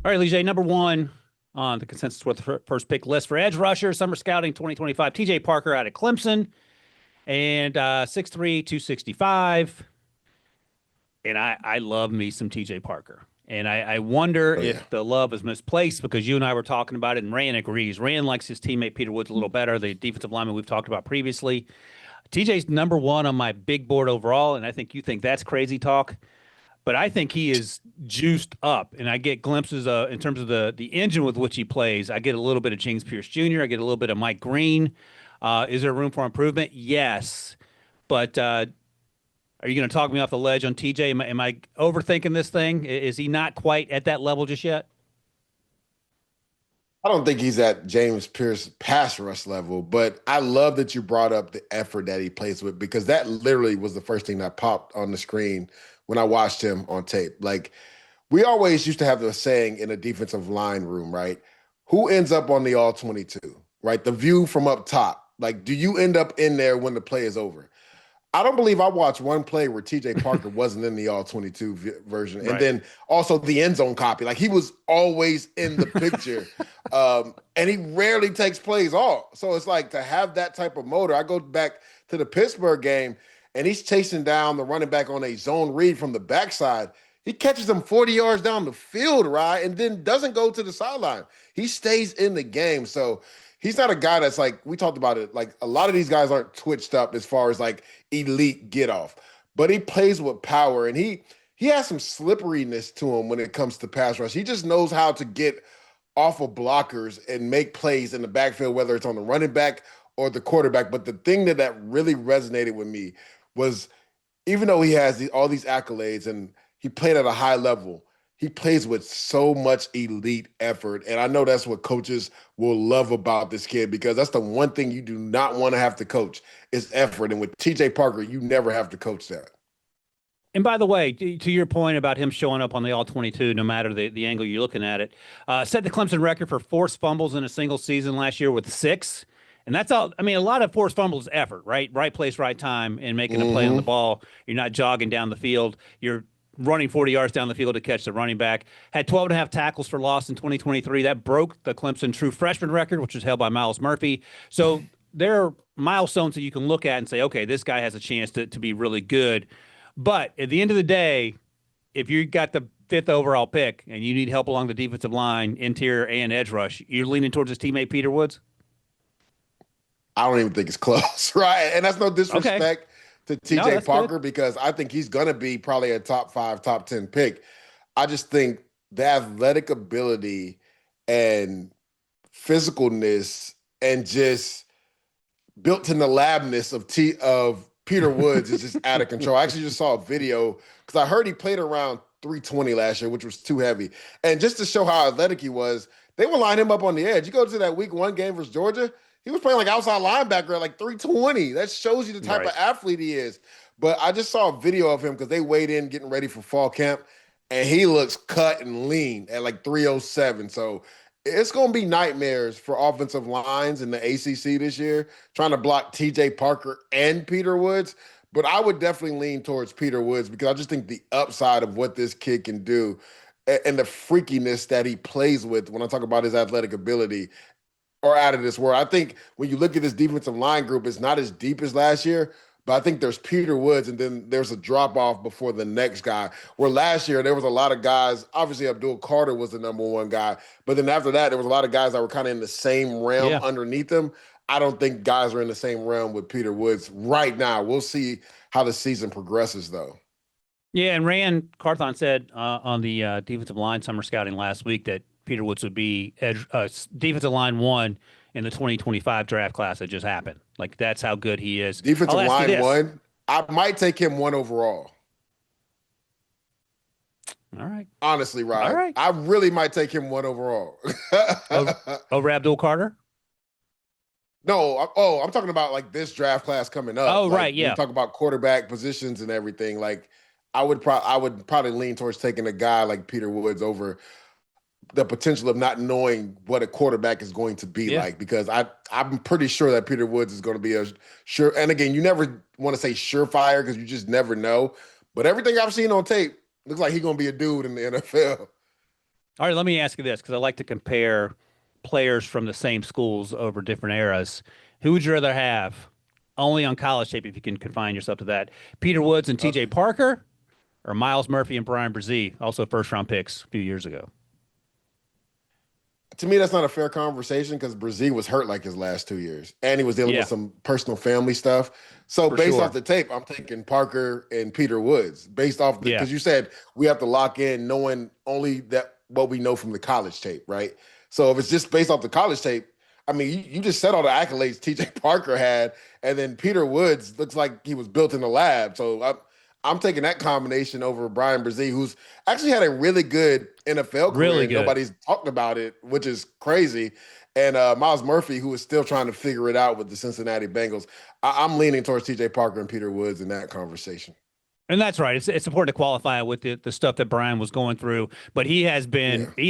All right, Lige, number one on the consensus with the first pick list for edge rusher, summer scouting 2025, TJ Parker out of Clemson, and 6'3", 265. And I love me some TJ Parker. And I wonder Oh yeah. if the love is misplaced because you and I were talking about it, and Rand agrees. Rand likes his teammate Peter Woods a little better, the defensive lineman we've talked about previously. TJ's number one on my big board overall, and I think you think that's crazy talk. But I think he is juiced up, and I get glimpses in terms of the engine with which he plays. I get a little bit of James Pierce Jr. I get a little bit of Mike Green. Is there room for improvement? Yes, but are you going to talk me off the ledge on TJ? Am I overthinking this thing? Is he not quite at that level just yet? I don't think he's at James Pierce pass rush level, but I love that you brought up the effort that he plays with because that literally was the first thing that popped on the screen when I watched him on tape. Like we always used to have the saying in a defensive line room, right? Who ends up on the all 22, right? The view from up top. Like, do you end up in there when the play is over? I don't believe I watched one play where TJ Parker wasn't in the all 22 version. And Right. then also the end zone copy. Like he was always in the picture. And he rarely takes plays off. So it's like to have that type of motor. I go back to the Pittsburgh game and he's chasing down the running back on a zone read from the backside. He catches him 40 yards down the field, right? And then doesn't go to the sideline. He stays in the game. So he's not a guy that's like, we talked about it, like a lot of these guys aren't twitched up as far as like elite get off, but he plays with power and he has some slipperiness to him when it comes to pass rush. He just knows how to get off of blockers and make plays in the backfield, whether it's on the running back or the quarterback. But the thing that really resonated with me was even though he has all these accolades and he played at a high level, he plays with so much elite effort. And I know that's what coaches will love about this kid because that's the one thing you do not want to have to coach is effort. And with TJ Parker, you never have to coach that. And by the way, to your point about him showing up on the all 22, no matter the angle you're looking at it, set the Clemson record for forced fumbles in a single season last year with 6. And that's all. I mean, a lot of forced fumbles is effort, right? Right place, right time, and making a play on the Mm-hmm. ball. You're not jogging down the field. You're running 40 yards down the field to catch the running back. Had 12 and a half tackles for loss in 2023. That broke the Clemson true freshman record, which was held by Miles Murphy. So there are milestones that you can look at and say, okay, this guy has a chance to be really good. But at the end of the day, if you got the fifth overall pick and you need help along the defensive line, interior, and edge rush, you're leaning towards his teammate Peter Woods? I don't even think it's close, right? And that's no Okay. disrespect to No, TJ that's good. Parker because I think he's going to be probably a top 5, top 10 pick. I just think the athletic ability and physicalness and just built in the labness of Peter Woods is just out of control. I actually just saw a video because I heard he played around 320 last year, which was too heavy. And just to show how athletic he was, they would line him up on the edge. You go to that week 1 game versus Georgia, he was playing like outside linebacker at like 320. That shows you the type of Right. athlete he is. But I just saw a video of him because they weighed in getting ready for fall camp, and he looks cut and lean at like 307. So it's going to be nightmares for offensive lines in the ACC this year, trying to block TJ Parker and Peter Woods. But I would definitely lean towards Peter Woods because I just think the upside of what this kid can do and the freakiness that he plays with when I talk about his athletic ability are out of this world. I think when you look at this defensive line group, it's not as deep as last year, but I think there's Peter Woods and then there's a drop off before the next guy. Where last year there was a lot of guys, obviously Abdul Carter was the number one guy, but then after that, there was a lot of guys that were kind of in the same realm Yeah. underneath them. I don't think guys are in the same realm with Peter Woods right now. We'll see how the season progresses, though. Yeah, and Rand Carthon said on the defensive line summer scouting last week that Peter Woods would be defensive line one in the 2025 draft class that just happened. Like, that's how good he is. I'll Defensive ask you line this. one, I might take him one overall. All right. Honestly, All Ryan, right. I really might take him one overall. Over, over Abdul Carter? No, I'm talking about like this draft class coming up. Oh, Like right. when you Yeah. talk about quarterback positions and everything, like I would probably lean towards taking a guy like Peter Woods over the potential of not knowing what a quarterback is going to be Yeah. like because I'm pretty sure that Peter Woods is going to be a sure. And again, you never want to say surefire because you just never know. But everything I've seen on tape looks like he's going to be a dude in the NFL. All right, let me ask you this because I like to compare players from the same schools over different eras. Who would you rather have only on college tape if you can confine yourself to that? Peter Woods and Okay. TJ Parker or Miles Murphy and Brian Brzee, also first round picks a few years ago? To me, that's not a fair conversation because Brazil was hurt like his last 2 years, and he was dealing with Yeah, some personal family stuff. So for based off sure. the tape, I'm taking Parker and Peter Woods. Based off the Yeah, because you said we have to lock in knowing only that what we know from the college tape, right? So if it's just based off the college tape, I mean, you just said all the accolades TJ Parker had, and then Peter Woods looks like he was built in the lab. So I'm taking that combination over Brian Brzee, who's actually had a really good NFL career really and good. nobody's talked about it, which is crazy. And Miles Murphy, who is still trying to figure it out with the Cincinnati Bengals. I'm leaning towards TJ Parker and Peter Woods in that conversation. And that's right. It's important to qualify with the stuff that Brian was going through, but Yeah. he has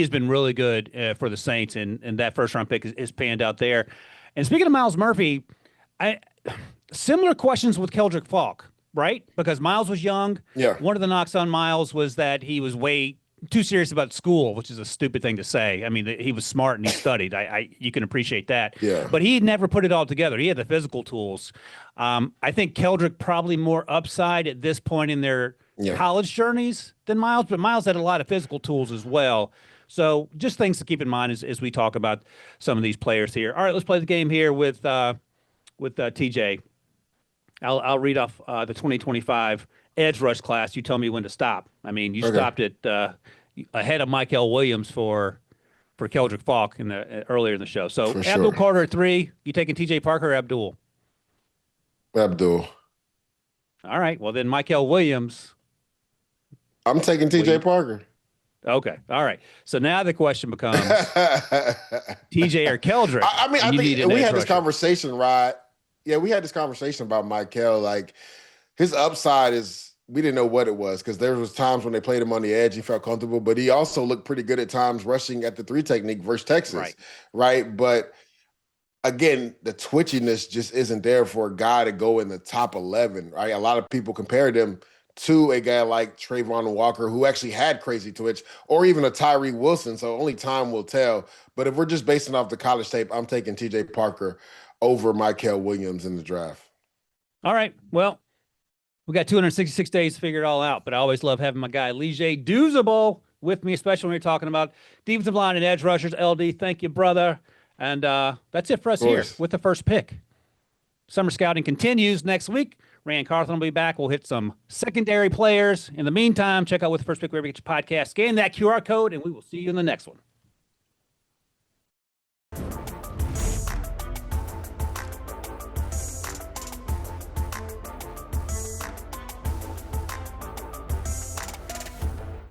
been really good for the Saints, and that first round pick is panned out there. And speaking of Miles Murphy, I similar questions with Keldrick Falk, right? Because Miles was young. Yeah. One of the knocks on Miles was that he was way too serious about school, which is a stupid thing to say. I mean, he was smart and he studied. You can appreciate that, Yeah. but he never put it all together. He had the physical tools. I think Keldrick probably more upside at this point in their Yeah. college journeys than Miles, but Miles had a lot of physical tools as well. So just things to keep in mind as we talk about some of these players here. All right, let's play the game here with TJ. I'll read off the 2025 edge rush class. You tell me when to stop. I mean, you Okay. stopped it ahead of Michael Williams for Keldrick Falk earlier in the show. So For Abdul sure. Carter at 3. You taking TJ Parker or Abdul? Abdul. All right. Well, then Michael Williams. I'm taking What do TJ you? Parker. Okay. All right. So now the question becomes I TJ or Keldrick, mean, and I you need think an we edge had this rusher. conversation, Rod. Yeah, we had this conversation about Michael. Like his upside is we didn't know what it was because there was times when they played him on the edge, he felt comfortable, but he also looked pretty good at times rushing at the three technique versus Texas, Right. right? But again, the twitchiness just isn't there for a guy to go in the top 11, right? A lot of people compared him to a guy like Trayvon Walker, who actually had crazy twitch, or even a Tyree Wilson. So only time will tell. But if we're just basing off the college tape, I'm taking TJ Parker over Michael Williams in the draft. All right. Well, we got 266 days to figure it all out, but I always love having my guy Lige Douzable with me, especially when you're talking about defensive line and edge rushers. LD, thank you, brother. And that's it for Of us here course. with the first pick. Summer scouting continues next week. Rand Carthon will be back. We'll hit some secondary players. In the meantime, check out with the first pick wherever you get your podcast. Scan that QR code, and we will see you in the next one.